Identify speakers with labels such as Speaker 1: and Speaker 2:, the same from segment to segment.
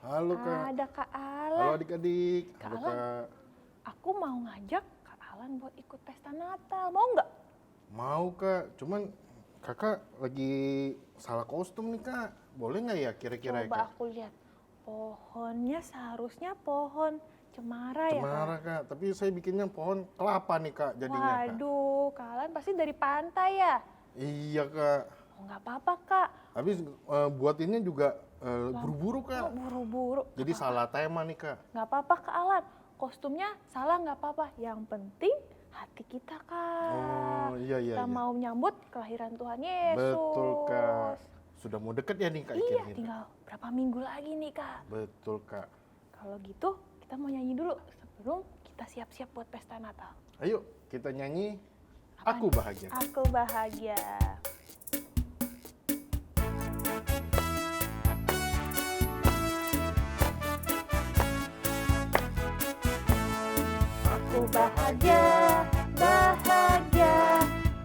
Speaker 1: Halo Kak.
Speaker 2: Ada Kak
Speaker 1: Halo
Speaker 2: Alan.
Speaker 1: adik-adik.
Speaker 2: Kak
Speaker 1: Halo
Speaker 2: Alan.
Speaker 1: Kak.
Speaker 2: Aku mau ngajak Kak Alan buat ikut pesta Natal. Mau nggak?
Speaker 1: Mau Kak, cuman Kakak lagi salah kostum nih Kak. Boleh nggak ya kira-kira ya
Speaker 2: Coba
Speaker 1: Kak?
Speaker 2: aku lihat. Pohonnya seharusnya pohon cemara ya Kak?
Speaker 1: Cemara Kak, tapi saya bikinnya pohon kelapa nih Kak jadinya Kak.
Speaker 2: Waduh, Kak Alan pasti dari pantai ya?
Speaker 1: Iya Kak.
Speaker 2: Oh nggak apa-apa Kak.
Speaker 1: Habis buatinnya juga buru-buru
Speaker 2: Oh
Speaker 1: Kak.
Speaker 2: buru-buru.
Speaker 1: Jadi salah tema nih Kak.
Speaker 2: Nggak apa-apa Kak Alan. Kostumnya salah nggak apa-apa. Yang penting hati kita Kak.
Speaker 1: Oh iya iya.
Speaker 2: Kita
Speaker 1: iya.
Speaker 2: mau menyambut kelahiran Tuhan Yesus.
Speaker 1: Betul Kak. Sudah mau deket ya nih Kak
Speaker 2: Iya,
Speaker 1: kira-kira?
Speaker 2: tinggal berapa minggu lagi nih Kak.
Speaker 1: Betul Kak.
Speaker 2: Kalau gitu kita mau nyanyi dulu sebelum kita siap-siap buat pesta Natal.
Speaker 1: Ayo kita nyanyi
Speaker 2: Apaan?
Speaker 1: Aku Bahagia.
Speaker 2: Aku bahagia. Aku bahagia, bahagia,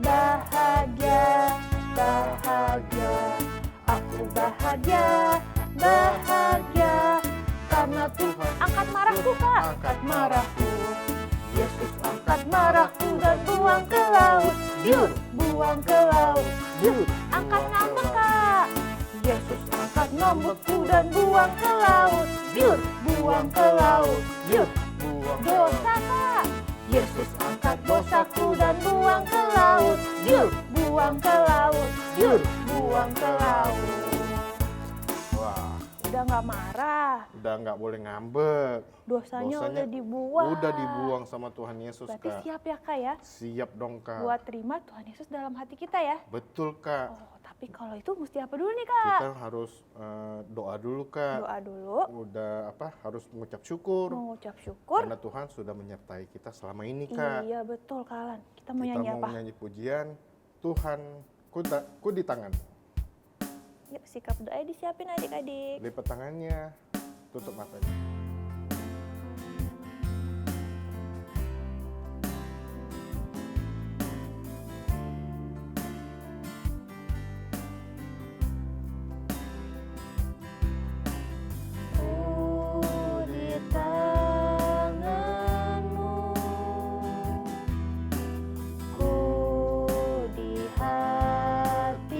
Speaker 2: bahagia, bahagia. Aku bahagia, bahagia. Karena Tuhan angkat marahku Kak. Angkat marahku. Yesus angkat marahku dan buang ke laut. Yuk, buang ke laut. Yuk, angkat ngambek Kak. Yesus angkat ngambekku dan buang ke laut. Yuk, buang ke laut. Yuk, dosa Kak. Yesus angkat dosaku dan buang ke laut. Yuk, buang ke laut. Yuk, buang ke laut.
Speaker 1: Wah,
Speaker 2: Udah nggak marah.
Speaker 1: udah nggak boleh ngambek.
Speaker 2: Dosanya
Speaker 1: Dosanya
Speaker 2: udah dibuang.
Speaker 1: Udah dibuang sama Tuhan Yesus
Speaker 2: Berarti
Speaker 1: Kak.
Speaker 2: siap ya Kak ya?
Speaker 1: Siap dong Kak.
Speaker 2: Buat terima Tuhan Yesus dalam hati kita ya?
Speaker 1: Betul Kak.
Speaker 2: Oh, tapi kalau itu mesti apa dulu nih Kak?
Speaker 1: Kita harus doa dulu Kak.
Speaker 2: Doa dulu,
Speaker 1: Udah harus mengucap syukur.
Speaker 2: mengucap syukur.
Speaker 1: Karena Tuhan sudah menyertai kita selama ini Kak.
Speaker 2: Iya betul Kak Alan. Kita mau
Speaker 1: Kita
Speaker 2: nyanyi
Speaker 1: mau
Speaker 2: apa?
Speaker 1: menyanyi pujian Tuhan ku di tangan.
Speaker 2: Yuk sikap doa disiapin adik-adik.
Speaker 1: Lipat tangannya, tutup matanya.
Speaker 2: Ku di tanganmu, ku di hatimu,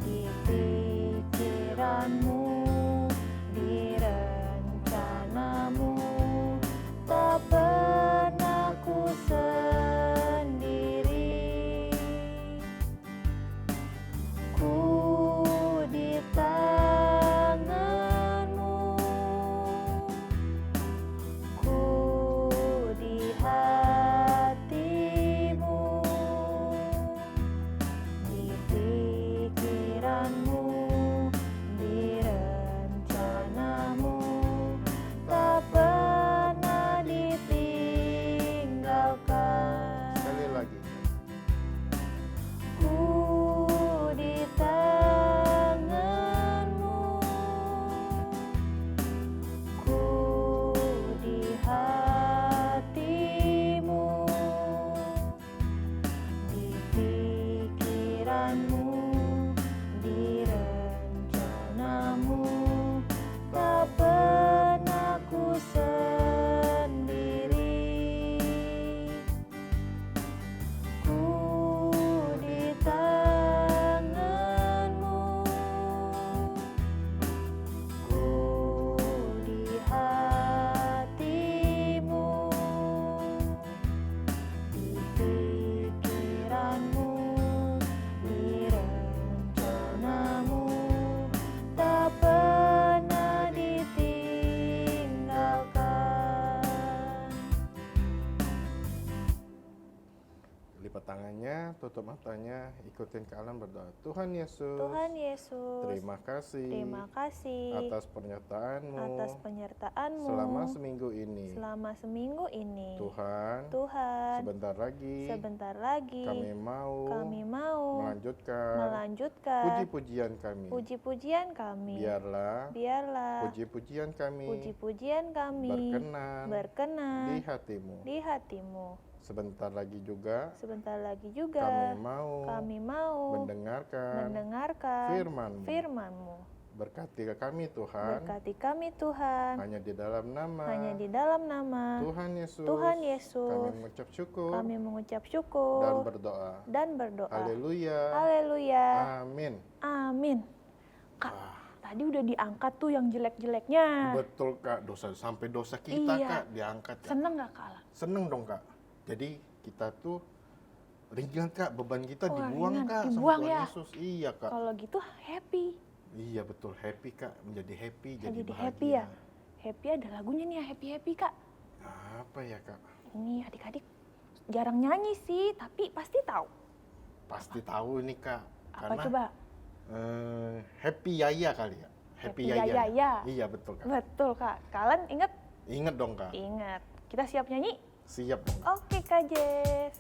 Speaker 2: di pikiranmu, di rencanamu, tak pernah ku sendiri. Ku di tanganmu, ku di hatimu, di pikiranmu, di rencanamu, tak pernah ditinggalkan.
Speaker 1: Sekali lagi.
Speaker 2: Ku di tanganmu, ku di hatimu, di pikiranmu, di rencanamu, tak pernah ku sendiri. Ku di tanganmu, ku di hatimu, di pikiranmu, di rencanamu, tak pernah ditinggalkan.
Speaker 1: Lipat tangannya, tutup matanya, ikutin Kak Alan berdoa. Tuhan Yesus,
Speaker 2: Tuhan Yesus,
Speaker 1: terima kasih
Speaker 2: terima kasih
Speaker 1: atas penyertaan-Mu
Speaker 2: atas penyertaan-Mu
Speaker 1: selama seminggu ini.
Speaker 2: selama seminggu ini.
Speaker 1: Tuhan,
Speaker 2: Tuhan,
Speaker 1: sebentar lagi
Speaker 2: kami mau melanjutkan
Speaker 1: puji-pujian kami.
Speaker 2: puji-pujian kami.
Speaker 1: Biarlah puji-pujian kami
Speaker 2: puji-pujian kami
Speaker 1: berkenan di
Speaker 2: di
Speaker 1: hatimu.
Speaker 2: hatimu.
Speaker 1: Sebentar lagi juga
Speaker 2: Sebentar lagi
Speaker 1: kami
Speaker 2: juga
Speaker 1: mau
Speaker 2: kami mau
Speaker 1: mendengarkan
Speaker 2: mendengarkan
Speaker 1: firman-Mu.
Speaker 2: firman-Mu.
Speaker 1: Berkati kami Tuhan,
Speaker 2: Berkati kami Tuhan,
Speaker 1: hanya di dalam nama
Speaker 2: hanya di dalam nama
Speaker 1: Tuhan Yesus,
Speaker 2: Tuhan Yesus,
Speaker 1: kami mengucap syukur
Speaker 2: kami mengucap
Speaker 1: dan
Speaker 2: syukur
Speaker 1: berdoa.
Speaker 2: dan berdoa.
Speaker 1: Haleluya.
Speaker 2: Haleluya.
Speaker 1: Amin.
Speaker 2: Amin. Kak,
Speaker 1: Wah,
Speaker 2: tadi udah diangkat tuh yang jelek-jeleknya.
Speaker 1: betul Kak, sampai dosa kita
Speaker 2: Iya.
Speaker 1: Kak diangkat ya.
Speaker 2: Seneng gak Kak Alan?
Speaker 1: Seneng dong Kak. Jadi kita tuh ringan Kak, beban kita
Speaker 2: Wah,
Speaker 1: dibuang
Speaker 2: ringan.
Speaker 1: Kak
Speaker 2: Dibuang
Speaker 1: sama Tuhan
Speaker 2: ya?
Speaker 1: Yesus. Iya Kak.
Speaker 2: Kalau gitu happy.
Speaker 1: Iya betul, happy Kak, menjadi happy, jadi
Speaker 2: Jadi
Speaker 1: bahagia.
Speaker 2: happy ya? Happy ada lagunya nih ya, happy-happy Kak.
Speaker 1: Apa ya Kak?
Speaker 2: Ini adik-adik jarang nyanyi sih, tapi pasti tahu.
Speaker 1: Pasti tahu ini Kak.
Speaker 2: Apa
Speaker 1: Karena
Speaker 2: coba?
Speaker 1: Happy Yaya kali ya.
Speaker 2: Happy Yaya.
Speaker 1: Iya betul Kak.
Speaker 2: Betul Kak. Kalian ingat?
Speaker 1: Ingat dong Kak.
Speaker 2: Ingat. Kita siap nyanyi?
Speaker 1: Siap dong.
Speaker 2: Oke Kak Jess.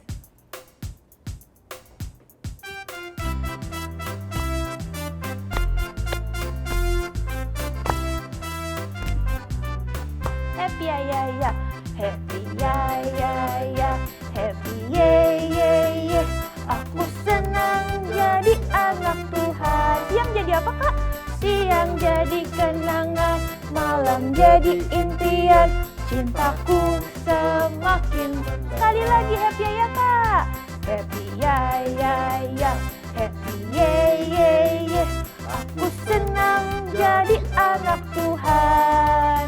Speaker 2: Happy ya ya ya, happy ya ya ya, happy ye ye ye. Aku senang jadi anak Tuhan. Siang jadi apa Kak? Siang jadi kenangan, malam jadi impian. Cintaku semakin. Sekali lagi happy ya Kak. Happy ya ya ya, happy ye ye ye. Aku senang jadi anak Tuhan.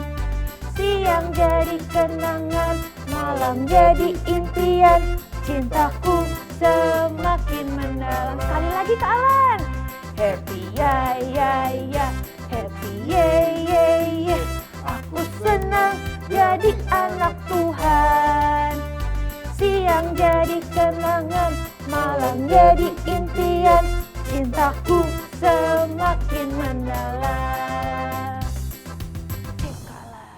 Speaker 2: Siang jadi kenangan, malam jadi impian. Cintaku semakin mendalam. Sekali lagi Kak Alan. Happy ya ya ya, happy ye ye ye. Aku senang jadi anak Tuhan. Siang jadi kenangan, malam jadi impian. Cintaku semakin mendalam.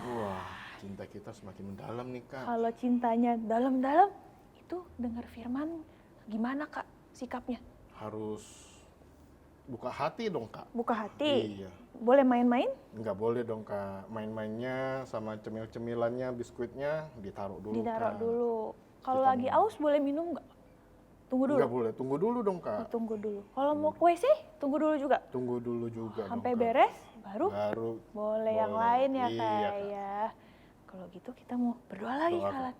Speaker 1: Wah, cinta kita semakin mendalam nih Kak.
Speaker 2: Kalau cintanya dalam-dalam, itu dengar firman gimana Kak sikapnya?
Speaker 1: Harus buka hati dong Kak.
Speaker 2: Buka hati?
Speaker 1: Iya.
Speaker 2: Boleh main-main?
Speaker 1: Nggak boleh dong Kak. Main-mainnya sama cemil-cemilannya, biskuitnya ditaruh dulu
Speaker 2: Ditaruh
Speaker 1: Kak.
Speaker 2: dulu. Kalau
Speaker 1: Kita
Speaker 2: lagi
Speaker 1: mau-
Speaker 2: aus boleh minum nggak? Tunggu dulu.
Speaker 1: Nggak boleh, tunggu dulu dong
Speaker 2: Oh,
Speaker 1: Kak.
Speaker 2: tunggu dulu. Kalau mau ke WC, tunggu dulu juga.
Speaker 1: Tunggu dulu juga
Speaker 2: Sampai
Speaker 1: dong, Kak.
Speaker 2: beres, baru
Speaker 1: Baru
Speaker 2: boleh yang
Speaker 1: boleh.
Speaker 2: lain ya
Speaker 1: Iya,
Speaker 2: Kak
Speaker 1: Kak.
Speaker 2: ya. Kalau gitu kita mau berdoa lagi
Speaker 1: Doa,
Speaker 2: Kak
Speaker 1: Kak.
Speaker 2: Alan.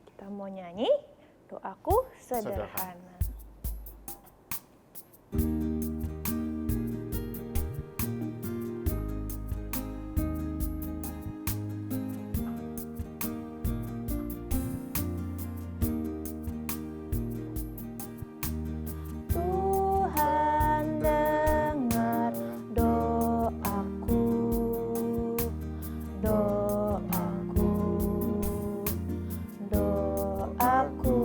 Speaker 2: Kita mau nyanyi doaku sederhana. Tuhan dengar doaku, doaku, doaku.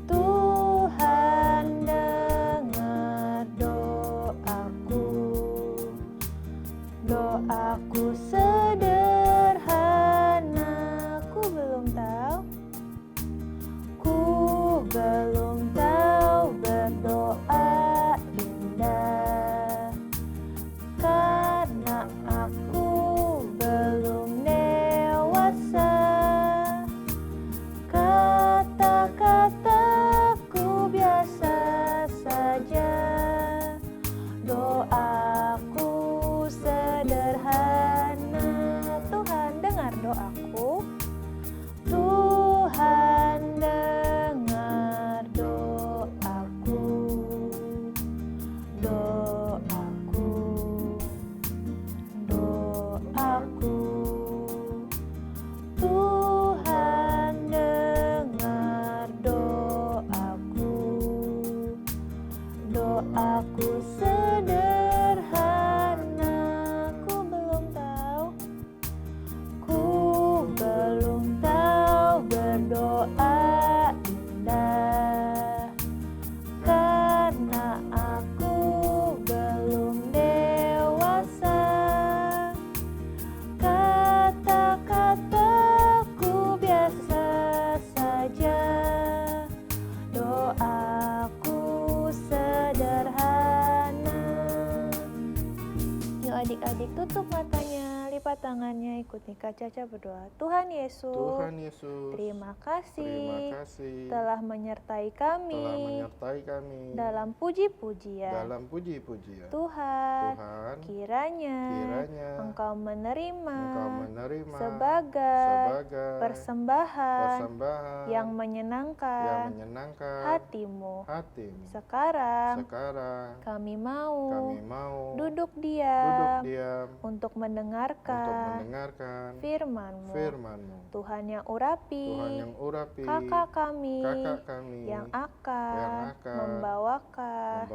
Speaker 2: Tuhan dengar doaku, doaku sederhana. Ku belum tahu. Ku belum tahu berdoa indah, karena aku belum dewasa. Kata-kataku biasa saja, doaku sederhana. Tuhan dengar doaku. Tuhan dengar doaku, doaku, doaku. Tuhan dengar doaku, doaku sederhana. Ku belum tahu. Ku belum tahu berdoa indah, karena aku belum dewasa. Kata-kataku biasa saja, doaku sederhana. Yuk adik-adik tutup matanya, lipat angkat tangannya, ikuti Kak Caca berdoa. Tuhan Yesus,
Speaker 1: Tuhan Yesus,
Speaker 2: terima kasih,
Speaker 1: kasih
Speaker 2: telah menyertai kami,
Speaker 1: telah menyertai kami
Speaker 2: dalam puji-pujian.
Speaker 1: dalam puji-pujian.
Speaker 2: Tuhan,
Speaker 1: Tuhan,
Speaker 2: kiranya Engkau menerima sebagai persembahan yang menyenangkan hatimu. Sekarang kami mau duduk diam untuk mendengarkan firman-Mu. Tuhan yang urapi kakak kami yang akan membawakan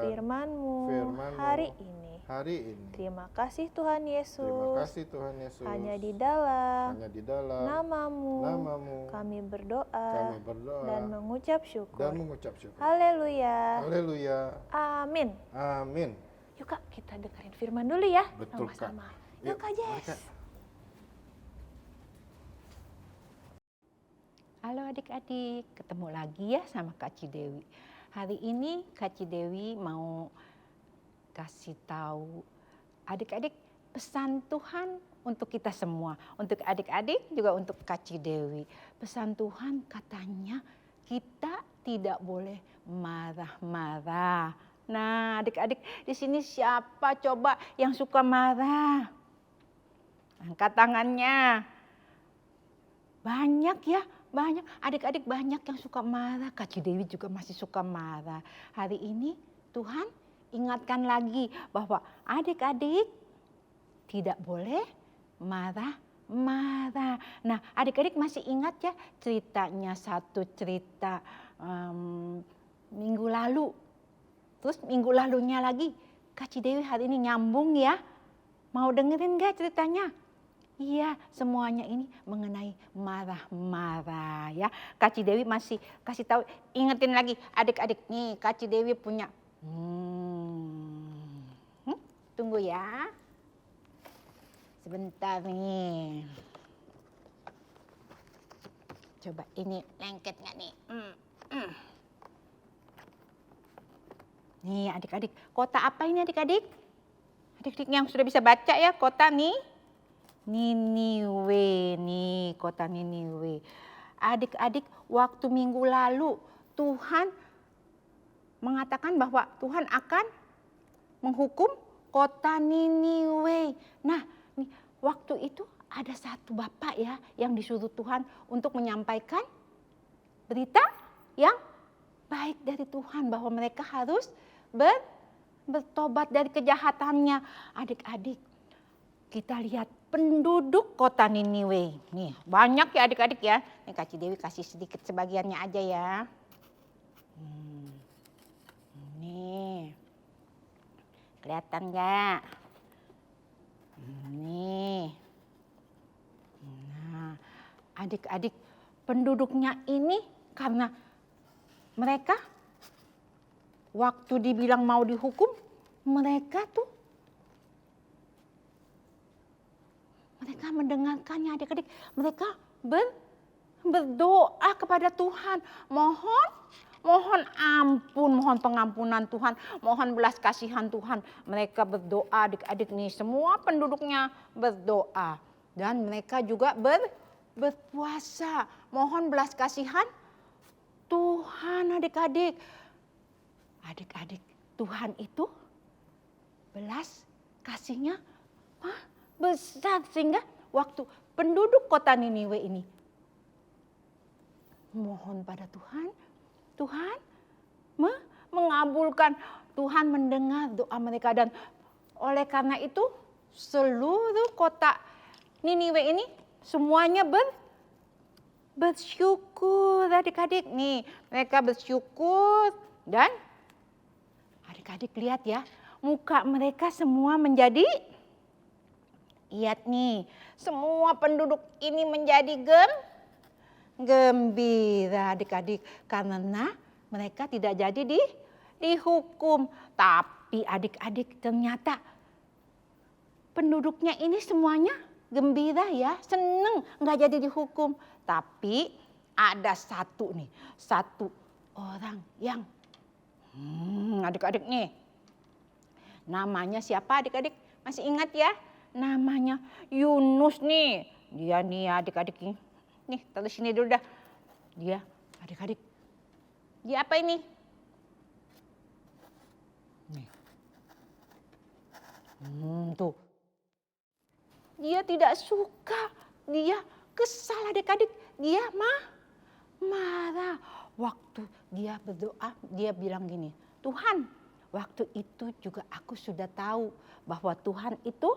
Speaker 2: firman-Mu hari ini. Terima kasih Tuhan Yesus. Hanya di dalam namamu kami berdoa dan mengucap syukur. Haleluya. Amin. Yuk Kak, kita dengerin firman dulu ya.
Speaker 1: Betul, Kak.
Speaker 2: Sama-sama. Yuk Kak Jess.
Speaker 3: Halo adik-adik, ketemu lagi ya sama Kak Cidewi. Hari ini Kak Cidewi mau kasih tahu adik-adik pesan Tuhan untuk kita semua. Untuk adik-adik juga untuk Kak Cidewi. Pesan Tuhan katanya kita tidak boleh marah-marah. Nah, adik-adik di sini siapa coba yang suka marah? Angkat tangannya. Banyak ya, banyak. Adik-adik banyak yang suka marah. Kak Cidewi juga masih suka marah. Hari ini Tuhan ingatkan lagi bahwa adik-adik tidak boleh marah-marah. Nah, adik-adik masih ingat ya ceritanya, satu cerita minggu lalu. Terus minggu lalunya lagi, Kak Cidewi hari ini nyambung ya. Mau dengerin gak ceritanya? Iya, semuanya ini mengenai marah-marah ya. Kak Cidewi masih kasih tahu, ingetin lagi adik-adik nih, Kak Cidewi punya. Tunggu ya. Sebentar nih. Coba ini lengket nggak nih? Nih adik-adik, kota apa ini adik-adik? Adik-adik yang sudah bisa baca ya, kota nih. Niniwe nih, kota Niniwe. Adik-adik, waktu minggu lalu Tuhan mengatakan bahwa Tuhan akan menghukum kota Niniwe. Nah, waktu itu ada satu bapak ya yang disuruh Tuhan untuk menyampaikan berita yang baik dari Tuhan bahwa mereka harus bertobat dari kejahatannya. Adik-adik, kita lihat penduduk kota Niniwe. Nih, banyak ya adik-adik ya. Nih Kak Cidewi kasih sedikit sebagiannya aja ya. Nih. Kelihatan nggak? Nih. Nah, adik-adik, penduduknya ini karena mereka waktu dibilang mau dihukum, mereka mendengarkannya adik-adik. Mereka berdoa kepada Tuhan. Mohon ampun, mohon pengampunan Tuhan. Mohon belas kasihan Tuhan. Mereka berdoa adik-adik nih. Semua penduduknya berdoa. Dan mereka juga berpuasa. Mohon belas kasihan Tuhan adik-adik. Adik-adik, Tuhan itu belas kasihnya besar sehingga waktu penduduk kota Niniwe ini mohon pada Tuhan, Tuhan mengabulkan, Tuhan mendengar doa mereka dan oleh karena itu seluruh kota Niniwe ini semuanya bersyukur adik-adik nih, mereka bersyukur dan adik-adik lihat ya, muka mereka semua menjadi, lihat nih, semua penduduk ini menjadi gembira adik-adik. Karena mereka tidak jadi dihukum. Tapi adik-adik ternyata penduduknya ini semuanya gembira ya, seneng nggak jadi dihukum. Tapi ada satu orang yang adik-adik nih, namanya siapa adik-adik? Masih ingat ya? namanya Yunus nih. Dia nih adik-adik nih. Nih, taruh sini dulu dah. Dia adik-adik. Dia apa ini? Nih. Tuh. Dia tidak suka. Dia kesal adik-adik. Dia marah. Waktu dia berdoa, dia bilang gini, Tuhan, waktu itu juga aku sudah tahu bahwa Tuhan itu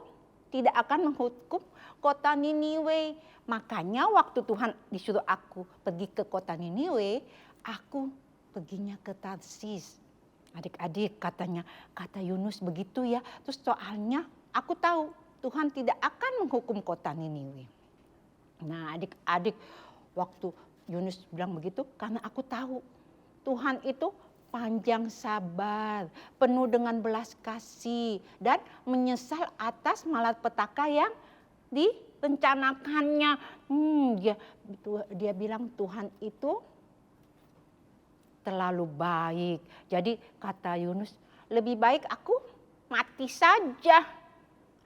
Speaker 3: tidak akan menghukum kota Niniwe. Makanya waktu Tuhan disuruh aku pergi ke kota Niniwe, aku perginya ke Tarsis. Adik-adik katanya, kata Yunus begitu ya. Terus soalnya aku tahu Tuhan tidak akan menghukum kota Niniwe. Nah adik-adik, waktu Yunus bilang begitu karena aku tahu Tuhan itu panjang sabar, penuh dengan belas kasih dan menyesal atas malapetaka yang direncanakannya. Dia bilang Tuhan itu terlalu baik. Jadi kata Yunus, lebih baik aku mati saja.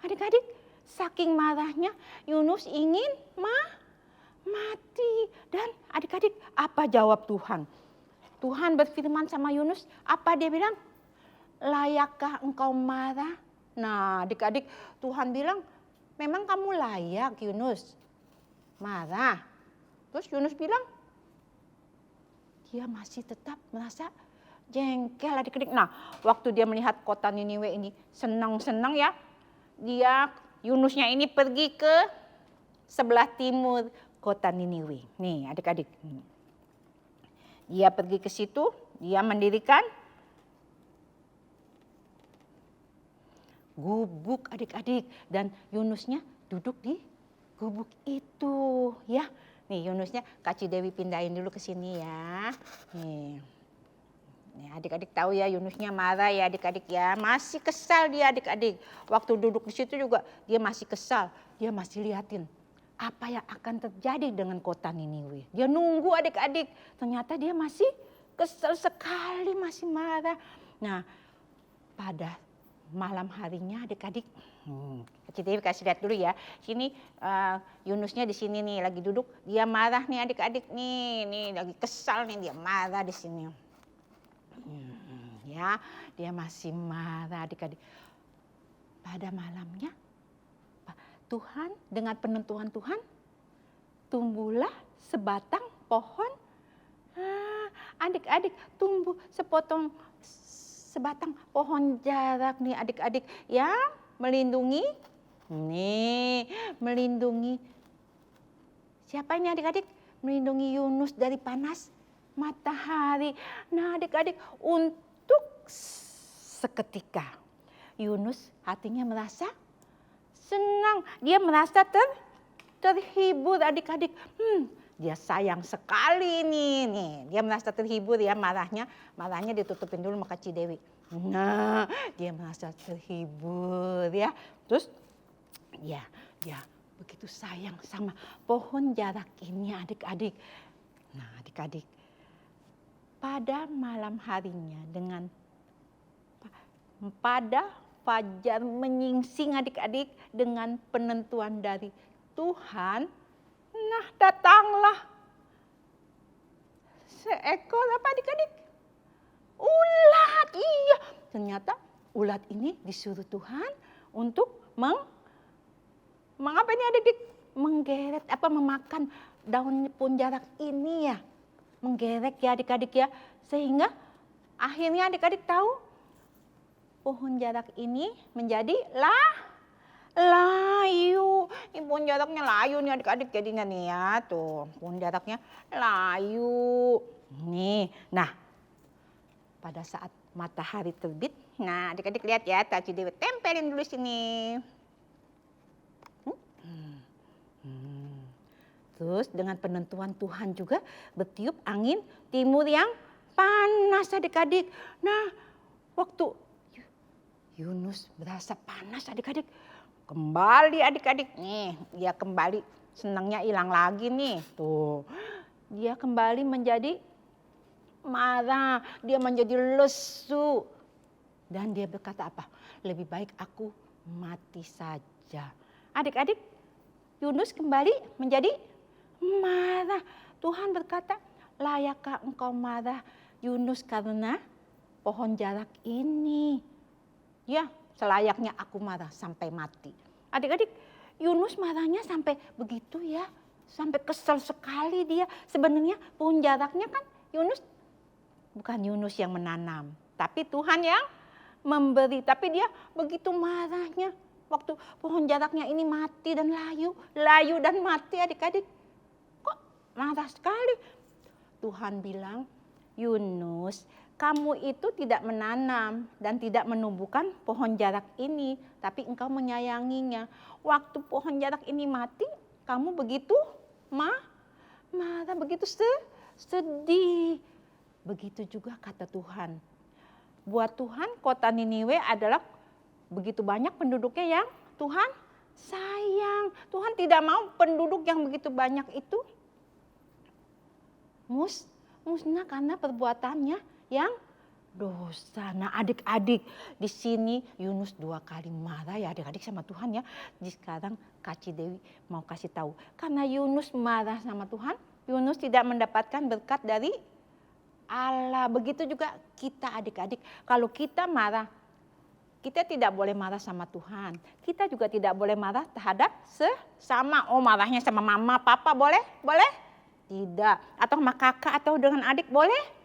Speaker 3: Adik-adik, saking marahnya Yunus ingin mati. Dan adik-adik, apa jawab Tuhan? Tuhan berfirman sama Yunus, apa dia bilang? Layakkah engkau marah? Nah adik-adik, Tuhan bilang, memang kamu layak Yunus marah. Terus Yunus bilang, dia masih tetap merasa jengkel adik-adik. Nah waktu dia melihat kota Niniwe ini senang-senang ya. Yunusnya ini pergi ke sebelah timur kota Niniwe. Nih adik-adik. Dia pergi ke situ, dia mendirikan gubuk adik-adik. Dan Yunusnya duduk di gubuk itu ya. Nih Yunusnya Kak Cidewi pindahin dulu ke sini ya. Nih adik-adik tahu ya Yunusnya marah ya adik-adik ya. Masih kesal dia adik-adik. Waktu duduk di situ juga dia masih kesal. Dia masih liatin apa yang akan terjadi dengan kota Niniwe. Dia nunggu adik-adik. Ternyata dia masih kesal sekali, masih marah. Nah pada malam harinya adik-adik. Kita kasih lihat dulu ya. Sini Yunusnya di sini nih lagi duduk. Dia marah nih adik-adik nih. Nih lagi kesal nih, dia marah di sini. Ya, dia masih marah adik-adik. Pada malamnya Tuhan dengan penentuan Tuhan tumbuhlah sebatang pohon. Adik-adik tumbuh sebatang pohon jarak nih adik-adik yang melindungi siapa ini adik-adik? Melindungi Yunus dari panas matahari. Nah adik-adik, untuk seketika Yunus hatinya merasa senang, dia merasa terhibur adik-adik. Dia sayang sekali nih. Dia merasa terhibur ya, marahnya ditutupin dulu sama Kak Cidewi. Nah, dia merasa terhibur ya. Terus dia begitu sayang sama pohon jarak ini adik-adik. Nah, adik-adik, pada malam harinya pada fajar menyingsing adik-adik dengan penentuan dari Tuhan. Nah datanglah seekor apa adik-adik? Ulat. Iya, ternyata ulat ini disuruh Tuhan untuk mengapa ini adik-adik? Menggeret memakan daun pohon jarak ini ya. Menggerek ya adik-adik ya. Sehingga akhirnya adik-adik tahu pohon jarak ini menjadi layu. Ini pohon jaraknya layu nih adik-adik jadinya nih ya. Tuh pohon jaraknya layu. Nih, nah pada saat matahari terbit. Nah adik-adik lihat ya, Kak Cidewi tempelin dulu sini. Terus dengan penentuan Tuhan juga bertiup angin timur yang panas adik-adik. Nah waktu Yunus berasa panas adik-adik, kembali adik-adik nih, dia kembali senangnya hilang lagi nih. Tuh, dia kembali menjadi marah, dia menjadi lesu. Dan dia berkata apa? Lebih baik aku mati saja. Adik-adik, Yunus kembali menjadi marah. Tuhan berkata, layakkah engkau marah Yunus karena pohon jarak ini? Ya, selayaknya aku marah sampai mati. Adik-adik, Yunus marahnya sampai begitu ya. Sampai kesel sekali dia. Sebenarnya pohon jaraknya kan bukan Yunus yang menanam. Tapi Tuhan yang memberi. Tapi dia begitu marahnya. Waktu pohon jaraknya ini mati dan layu dan mati adik-adik. Kok marah sekali? Tuhan bilang, Yunus, kamu itu tidak menanam dan tidak menumbuhkan pohon jarak ini. Tapi engkau menyayanginya. Waktu pohon jarak ini mati, kamu begitu marah, begitu sedih. Begitu juga kata Tuhan. Buat Tuhan, kota Niniwe adalah begitu banyak penduduknya yang Tuhan sayang. Tuhan tidak mau penduduk yang begitu banyak itu musnah karena perbuatannya yang dosa. Nah adik-adik, di sini Yunus 2 kali marah ya adik-adik sama Tuhan ya. Sekarang Kak Cidewi mau kasih tahu. Karena Yunus marah sama Tuhan, Yunus tidak mendapatkan berkat dari Allah. Begitu juga kita adik-adik. Kalau kita marah, kita tidak boleh marah sama Tuhan. Kita juga tidak boleh marah terhadap sesama. Oh marahnya sama mama, papa boleh? Boleh? Tidak. Atau sama kakak atau dengan adik boleh?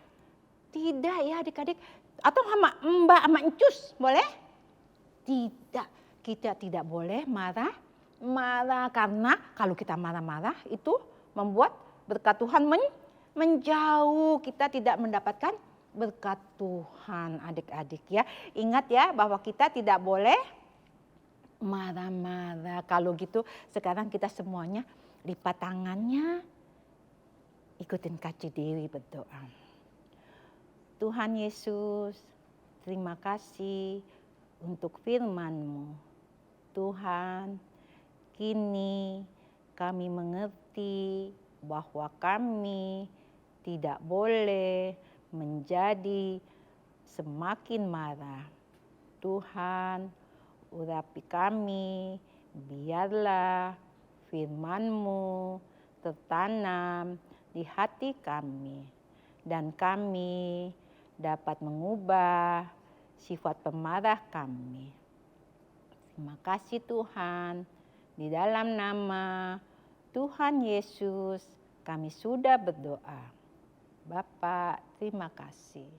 Speaker 3: Tidak ya adik-adik. Atau sama mbak, sama encus boleh? Tidak. Kita tidak boleh marah karena kalau kita marah-marah itu membuat berkat Tuhan menjauh. Kita tidak mendapatkan berkat Tuhan adik-adik ya. Ingat ya bahwa kita tidak boleh marah-marah. Kalau gitu sekarang kita semuanya lipat tangannya. Ikutin Kak Cidewi berdoa. Tuhan Yesus, terima kasih untuk firman-Mu. Tuhan, kini kami mengerti bahwa kami tidak boleh menjadi semakin marah. Tuhan, urapi kami, biarlah firman-Mu tertanam di hati kami. Dan kami dapat mengubah sifat pemarah kami. Terima kasih Tuhan, di dalam nama Tuhan Yesus kami sudah berdoa. Bapak, terima kasih.